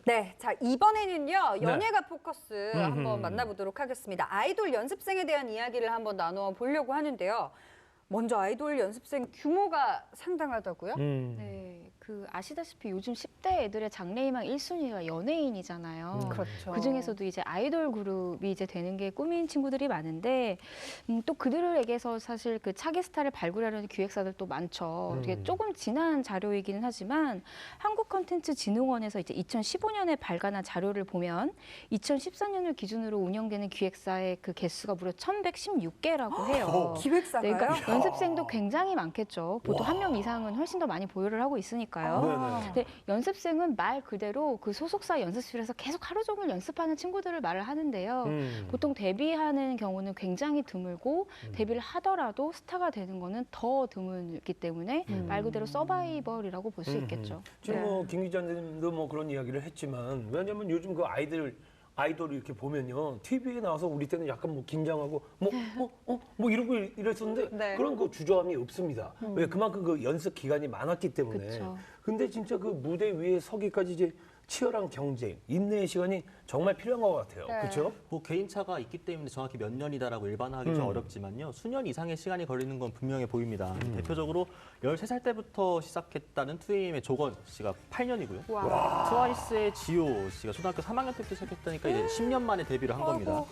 네, 자 이번에는요 네. 연예가 포커스 한번 만나보도록 하겠습니다. 아이돌 연습생에 대한 이야기를 한번 나누어 보려고 하는데요. 먼저 아이돌 연습생 규모가 상당하다고요? 네, 아시다시피 요즘 10대 애들의 장래희망 1순위가 연예인이잖아요. 그렇죠. 그중에서도 이제 아이돌 그룹이 이제 되는 게 꿈인 친구들이 많은데 또 그들에게서 사실 그 차기 스타를 발굴하려는 기획사들도 많죠. 이게 조금 지난 자료이기는 하지만 한국컨텐츠진흥원에서 이제 2015년에 발간한 자료를 보면 2014년을 기준으로 운영되는 기획사의 그 개수가 무려 1,116개라고 해요. 기획사가요? 네, 그러니까 연습생도 굉장히 많겠죠. 보통 한 명 이상은 훨씬 더 많이 보유를 하고 있으니까요. 근데 연습생은 말 그대로 그 소속사 연습실에서 계속 하루 종일 연습하는 친구들을 말을 하는데요. 보통 데뷔하는 경우는 굉장히 드물고 데뷔를 하더라도 스타가 되는 거는 더 드물기 때문에 말 그대로 서바이벌이라고 볼 수 있겠죠. 지금 뭐 김 기자님도 뭐 그런 이야기를 했지만 왜냐면 요즘 그 아이돌이 이렇게 보면요. TV에 나와서 우리 때는 약간 뭐 긴장하고 뭐 이러고 이랬었는데 네. 그런 그 주저함이 없습니다. 왜 그만큼 그 연습 기간이 많았기 때문에. 그쵸. 근데 진짜 그 무대 위에 서기까지 이제 치열한 경쟁, 인내의 시간이 정말 필요한 것 같아요. 네. 그렇죠? 뭐 개인차가 있기 때문에 정확히 몇 년이다라고 일반화하기 좀 어렵지만요. 수년 이상의 시간이 걸리는 건 분명해 보입니다. 대표적으로 13살 때부터 시작했다는 2AM의 조건 씨가 8년이고요. 트와이스의 지호 씨가 초등학교 3학년 때부터 시작했다니까 이제 10년 만에 데뷔를 한 겁니다.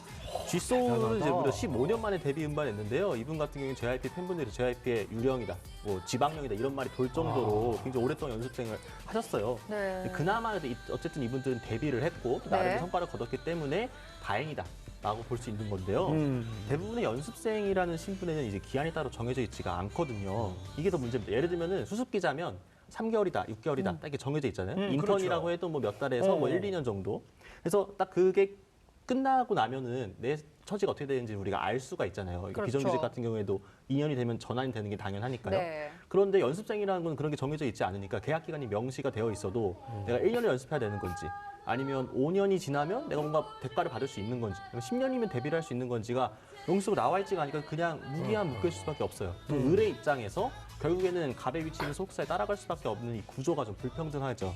쥐소울은 이제 무려 15년 만에 데뷔 음반했는데요. 이분 같은 경우는 JYP 팬분들이 JYP의 유령이다, 뭐 지방령이다 이런 말이 돌 정도로 굉장히 오랫동안 연습생을 하셨어요. 네. 그나마 어쨌든 이분들은 데뷔를 했고 또 나름의 성과를 거뒀기 때문에 다행이다라고 볼 수 있는 건데요. 대부분의 연습생이라는 신분에는 이제 기한이 따로 정해져 있지가 않거든요. 이게 더 문제입니다. 예를 들면은 수습 기자면 3개월이다, 6개월이다 딱 이렇게 정해져 있잖아요. 인턴이라고 그렇죠. 해도 뭐 몇 달에서 뭐 1, 2년 정도. 그래서 딱 그게 끝나고 나면은 내 처지가 어떻게 되는지 우리가 알 수가 있잖아요. 그렇죠. 비정규직 같은 경우에도 2년이 되면 전환이 되는 게 당연하니까요. 네. 그런데 연습생이라는 건 그런 게 정해져 있지 않으니까 계약 기간이 명시가 되어 있어도 내가 1년을 연습해야 되는 건지 아니면 5년이 지나면 내가 뭔가 대가를 받을 수 있는 건지 10년이면 데뷔를 할 수 있는 건지가 명시적으로 나와 있지가 않으니까 그냥 무기한 묶여 있을 수밖에 없어요. 또 을의 입장에서 결국에는 갑의 위치 있는 소속사에 따라갈 수밖에 없는 이 구조가 좀 불평등하죠.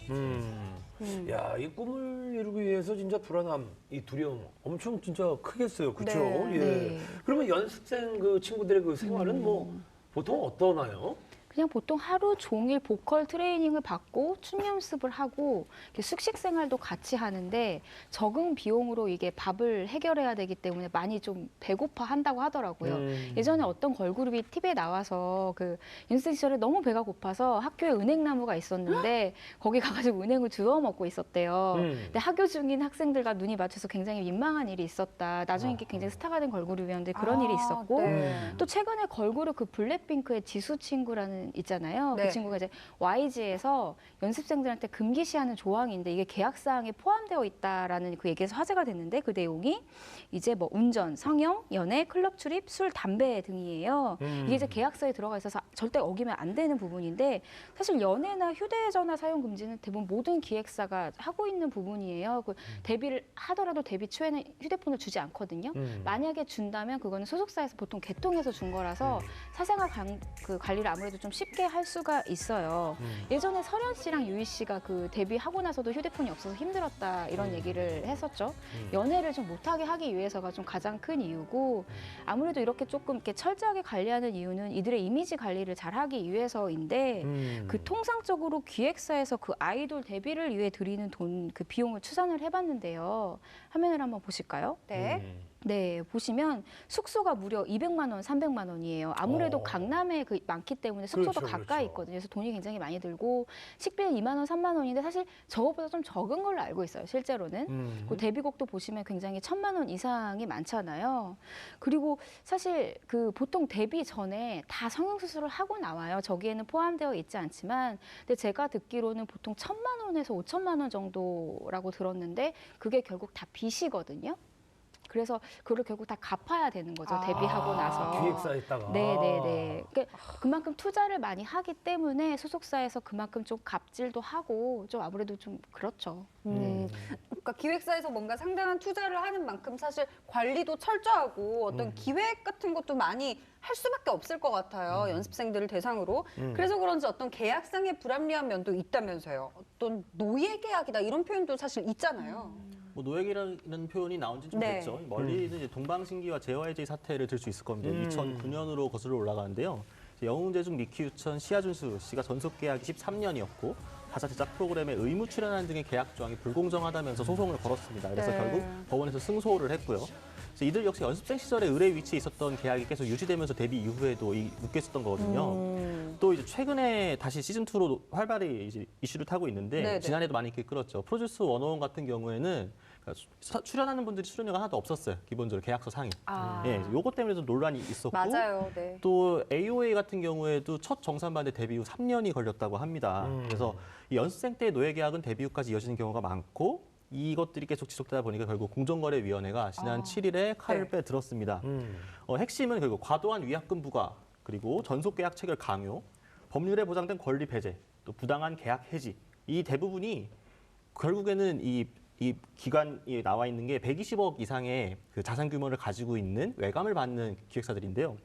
야, 이 꿈을 이루기 위해서 진짜 불안함, 이 두려움 엄청 진짜 크겠어요. 그렇죠? 네. 예. 네. 그러면 연습생 그 친구들의 그 생활은 뭐 보통 어떠나요? 그냥 보통 하루 종일 보컬 트레이닝을 받고 춤 연습을 하고 이렇게 숙식 생활도 같이 하는데 적응 비용으로 이게 밥을 해결해야 되기 때문에 많이 좀 배고파 한다고 하더라고요. 예전에 어떤 걸그룹이 TV에 나와서 그 연습생 시절에 너무 배가 고파서 학교에 은행나무가 있었는데 거기 가가지고 은행을 주워 먹고 있었대요. 근데 학교 중인 학생들과 눈이 맞춰서 굉장히 민망한 일이 있었다. 나중에 이게 굉장히 스타가 된 걸그룹이었는데 그런 일이 있었고 네. 또 최근에 걸그룹 그 블랙핑크의 지수 친구라는 있잖아요. 네. 그 친구가 이제 YG에서 연습생들한테 금기시하는 조항인데 이게 계약사항에 포함되어 있다라는 그 얘기에서 화제가 됐는데 그 내용이 이제 뭐 운전, 성형, 연애, 클럽 출입, 술, 담배 등이에요. 이게 이제 계약서에 들어가 있어서 절대 어기면 안 되는 부분인데 사실 연애나 휴대전화 사용 금지는 대부분 모든 기획사가 하고 있는 부분이에요. 그 데뷔를 하더라도 데뷔 초에는 휴대폰을 주지 않거든요. 만약에 준다면 그거는 소속사에서 보통 개통해서 준 거라서 사생활 그 관리를 아무래도 좀 쉽게 할 수가 있어요. 예전에 설현 씨랑 유희 씨가 그 데뷔하고 나서도 휴대폰이 없어서 힘들었다 이런 얘기를 했었죠. 연애를 좀 못하게 하기 위해서가 좀 가장 큰 이유고 아무래도 이렇게 조금 이렇게 철저하게 관리하는 이유는 이들의 이미지 관리를 잘하기 위해서인데 그 통상적으로 기획사에서 그 아이돌 데뷔를 위해 들이는 돈 그 비용을 추산을 해봤는데요. 화면을 한번 보실까요? 네. 네, 보시면 숙소가 무려 200만 원, 300만 원이에요. 아무래도 강남에 많기 때문에 숙소도 그렇죠, 가까이 그렇죠. 있거든요. 그래서 돈이 굉장히 많이 들고 식비는 2만 원, 3만 원인데 사실 저거보다 좀 적은 걸로 알고 있어요. 실제로는. 그 데뷔곡도 보시면 굉장히 1,000만 원 이상이 많잖아요. 그리고 사실 그 보통 데뷔 전에 다 성형수술을 하고 나와요. 저기에는 포함되어 있지 않지만 근데 제가 듣기로는 보통 1,000만 원에서 5천만 원 정도라고 들었는데 그게 결국 다 빚이거든요. 그래서 그걸 결국 다 갚아야 되는 거죠. 데뷔하고 나서. 기획사에다가. 네네네. 그러니까 그만큼 투자를 많이 하기 때문에 소속사에서 그만큼 좀 갑질도 하고 좀 아무래도 좀 그렇죠. 네. 그러니까 기획사에서 뭔가 상당한 투자를 하는 만큼 사실 관리도 철저하고 어떤 기획 같은 것도 많이 할 수밖에 없을 것 같아요. 연습생들을 대상으로. 그래서 그런지 어떤 계약상의 불합리한 면도 있다면서요. 어떤 노예 계약이다 이런 표현도 사실 있잖아요. 뭐 노예기라는 표현이 나온 지 좀 네. 됐죠. 멀리는 이제 동방신기와 JYJ 사태를 들 수 있을 겁니다. 2009년으로 거슬러 올라가는데요. 이제 영웅재중, 미키유천, 시아준수 씨가 전속 계약이 13년이었고 가사 제작 프로그램에 의무 출연하는 등의 계약 조항이 불공정하다면서 소송을 걸었습니다. 그래서 네. 결국 법원에서 승소를 했고요. 그래서 이들 역시 연습생 시절에 의뢰 위치에 있었던 계약이 계속 유지되면서 데뷔 이후에도 묶여 있었던 거거든요. 또 이제 최근에 다시 시즌 2로 활발히 이제 이슈를 타고 있는데 네네. 지난해도 많이 이렇게 끌었죠. 프로듀스 101 같은 경우에는 출연하는 분들이 출연료가 하나도 없었어요. 기본적으로 계약서 상이. 예, 요것 때문에도 논란이 있었고 맞아요. 네. 또 AOA 같은 경우에도 첫 정산반대 데뷔 후 3년이 걸렸다고 합니다. 그래서 이 연습생 때 노예 계약은 데뷔 후까지 이어지는 경우가 많고 이것들이 계속 지속되다 보니까 결국 공정거래위원회가 지난 7일에 칼을 네. 빼들었습니다. 핵심은 결국 과도한 위약금 부과 그리고 전속 계약 체결 강요, 법률에 보장된 권리 배제, 또 부당한 계약 해지 이 대부분이 결국에는 이 기관이 나와 있는 게 120억 이상의 그 자산 규모를 가지고 있는 외감을 받는 기획사들인데요.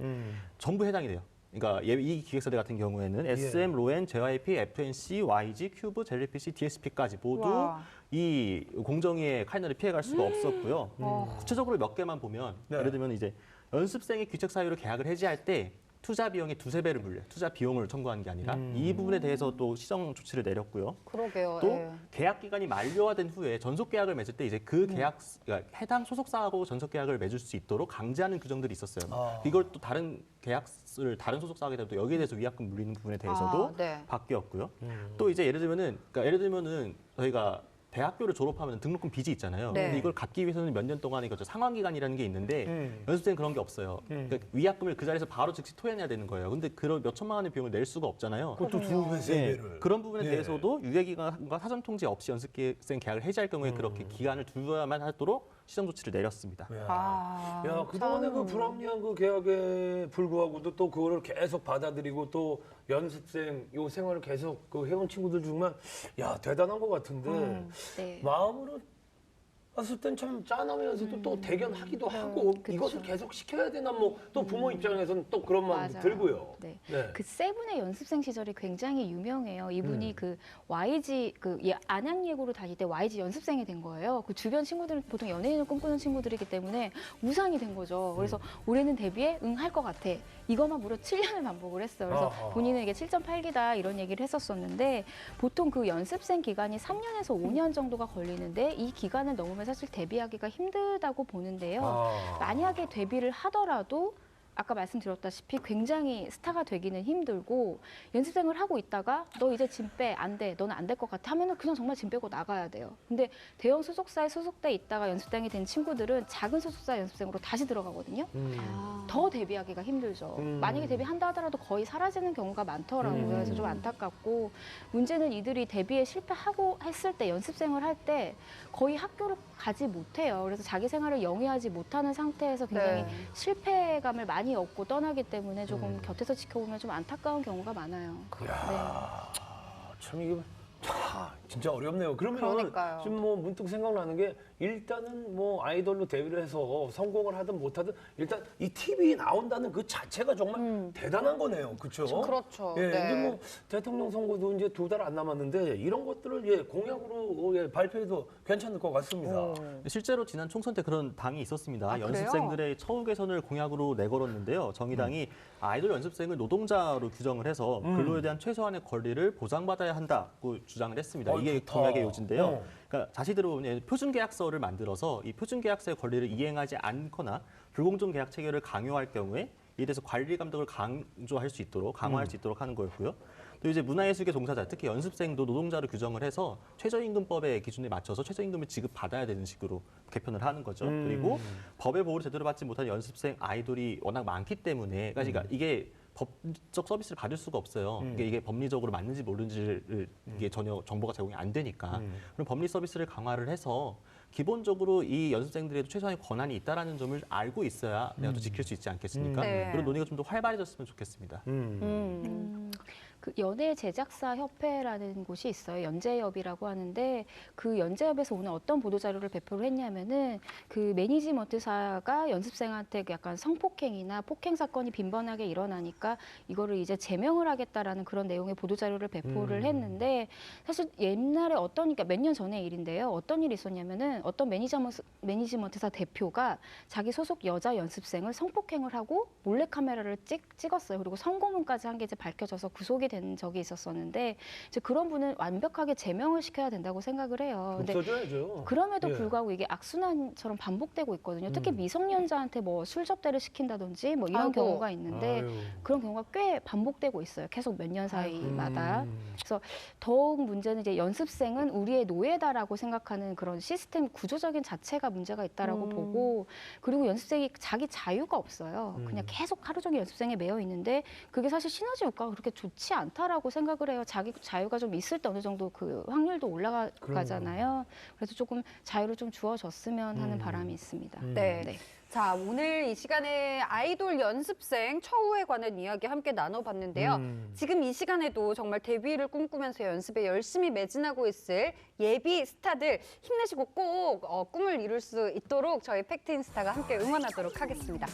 전부 해당이 돼요. 그러니까 이 기획사들 같은 경우에는 SM, 로엔, JYP, FNC, YG, 큐브, 젤리피시, DSP까지 모두 와. 이 공정위의 칼날을 피해갈 수가 없었고요. 구체적으로 몇 개만 보면 네. 예를 들면 이제 연습생이 규칙 사유로 계약을 해지할 때 투자 비용의 2~3배를 물려요. 투자 비용을 청구한 게 아니라 이 부분에 대해서 또 시정 조치를 내렸고요. 그러게요. 또 예. 계약 기간이 만료화된 후에 전속 계약을 맺을 때 이제 그 계약 그러니까 해당 소속사하고 전속 계약을 맺을 수 있도록 강제하는 규정들이 있었어요. 이걸 또 다른 계약을 다른 소속사하게 되면 또 여기에 대해서 위약금 물리는 부분에 대해서도 네. 바뀌었고요. 또 이제 예를 들면은 저희가 대학교를 졸업하면 등록금 빚이 있잖아요. 네. 근데 이걸 갚기 위해서는 몇 년 동안의 상환 기간이라는 게 있는데 연습생은 그런 게 없어요. 그러니까 위약금을 그 자리에서 바로 즉시 토해내야 되는 거예요. 근데 그런 몇 천만 원의 비용을 낼 수가 없잖아요. 그것도 2배, 3배를. 그런 부분에 예. 대해서도 유예기간과 사전 통지 없이 연습생 계약을 해지할 경우에 그렇게 기간을 두어야만 하도록 시정 조치를 내렸습니다. 야, 그동안에 그 불합리한 그 계약에 불구하고도 또 그거를 계속 받아들이고 또 연습생 요 생활을 계속 그 해온 친구들 중만 야, 대단한 것 같은데 네. 마음으로 봤을 땐 참 짠하면서도 또 대견하기도 하고 그쵸. 이것을 계속 시켜야 되나 뭐 또 부모 입장에서는 또 그런 마음도 맞아요. 들고요. 네. 네. 그 세븐의 연습생 시절이 굉장히 유명해요. 이분이 그 YG 안양예고로 다닐 때 YG 연습생이 된 거예요. 그 주변 친구들은 보통 연예인을 꿈꾸는 친구들이기 때문에 우상이 된 거죠. 그래서 올해는 데뷔해 할 것 같아. 이것만 무려 7년을 반복을 했어요. 그래서 아하. 본인은 이게 7.8기다 이런 얘기를 했었었는데 보통 그 연습생 기간이 3년에서 5년 정도가 걸리는데 이 기간을 넘으면 사실 데뷔하기가 힘들다고 보는데요. 아. 만약에 데뷔를 하더라도 아까 말씀드렸다시피 굉장히 스타가 되기는 힘들고 연습생을 하고 있다가 너 이제 짐 빼, 안 돼, 너는 안 될 것 같아 하면은 그냥 정말 짐 빼고 나가야 돼요. 근데 대형 소속사에 소속돼 있다가 연습생이 된 친구들은 작은 소속사 연습생으로 다시 들어가거든요. 더 데뷔하기가 힘들죠. 만약에 데뷔한다 하더라도 거의 사라지는 경우가 많더라고요. 그래서 좀 안타깝고 문제는 이들이 데뷔에 실패하고 했을 때 연습생을 할 때 거의 학교를 가지 못해요. 그래서 자기 생활을 영위하지 못하는 상태에서 굉장히 네. 실패감을 많이 얻고 떠나기 때문에 조금 곁에서 지켜보면 좀 안타까운 경우가 많아요. 참 이게 진짜 어렵네요. 그러면 그러니까요. 지금 뭐 문득 생각나는 게 일단은 뭐 아이돌로 데뷔를 해서 성공을 하든 못하든 일단 이 TV에 나온다는 그 자체가 정말 대단한 거네요. 그렇죠? 그렇죠. 예, 네. 이제 뭐 대통령 선거도 이제 2달 안 남았는데 이런 것들을 예, 공약으로 발표해도 괜찮을 것 같습니다. 실제로 지난 총선 때 그런 당이 있었습니다. 아, 그래요? 연습생들의 처우 개선을 공약으로 내걸었는데요. 정의당이 아이돌 연습생을 노동자로 규정을 해서 근로에 대한 최소한의 권리를 보장받아야 한다고 주장을 했습니다. 이게 좋다. 공약의 요지인데요. 어. 그러니까 자신들은 표준 계약서를 만들어서 이 표준 계약서의 권리를 이행하지 않거나 불공정 계약 체결을 강요할 경우에 이에 대해서 관리 감독을 강조할 수 있도록 강화할 수 있도록 하는 거였고요. 또 이제 문화예술계 종사자, 특히 연습생도 노동자로 규정을 해서 최저임금법의 기준에 맞춰서 최저임금을 지급받아야 되는 식으로 개편을 하는 거죠. 그리고 법의 보호를 제대로 받지 못한 연습생 아이돌이 워낙 많기 때문에, 그러니까 이게 법적 서비스를 받을 수가 없어요. 이게 법리적으로 맞는지 모르는지를 이게 전혀 정보가 제공이 안 되니까. 그럼 법리 서비스를 강화를 해서 기본적으로 이 연습생들에도 최소한의 권한이 있다라는 점을 알고 있어야 내가 또 지킬 수 있지 않겠습니까? 네. 그런 논의가 좀 더 활발해졌으면 좋겠습니다. 그 연예 제작사 협회라는 곳이 있어요. 연재협이라고 하는데 그 연재협에서 오늘 어떤 보도 자료를 배포를 했냐면은 그 매니지먼트사가 연습생한테 약간 성폭행이나 폭행 사건이 빈번하게 일어나니까 이거를 이제 제명을 하겠다라는 그런 내용의 보도 자료를 배포를 했는데 사실 옛날에 그러니까 몇 년 전의 일인데요. 어떤 일이 있었냐면은 어떤 매니지먼트사 대표가 자기 소속 여자 연습생을 성폭행을 하고 몰래카메라를 찍었어요. 그리고 성고문까지 한 게 이제 밝혀져서 구속이 된 적이 있었었는데 이제 그런 분은 완벽하게 제명을 시켜야 된다고 생각을 해요. 근데 없어져야죠. 그럼에도 예. 불구하고 이게 악순환처럼 반복되고 있거든요. 특히 미성년자한테 뭐 술 접대를 시킨다든지 뭐 이런 아이고. 경우가 있는데 아유. 그런 경우가 꽤 반복되고 있어요. 계속 몇 년 사이마다. 그래서 더욱 문제는 이제 연습생은 우리의 노예다라고 생각하는 그런 시스템 구조적인 자체가 문제가 있다라고 보고 그리고 연습생이 자기 자유가 없어요. 그냥 계속 하루 종일 연습생에 매여 있는데 그게 사실 시너지 효과가 그렇게 좋지 않다라고 생각을 해요. 자기 자유가 좀 있을 때 어느 정도 그 확률도 올라가잖아요. 그래서 조금 자유를 좀 주어졌으면 하는 바람이 있습니다. 네. 자, 오늘 이 시간에 아이돌 연습생 처우에 관한 이야기 함께 나눠봤는데요. 지금 이 시간에도 정말 데뷔를 꿈꾸면서 연습에 열심히 매진하고 있을 예비 스타들 힘내시고 꼭 꿈을 이룰 수 있도록 저희 팩트인스타가 함께 응원하도록 하겠습니다.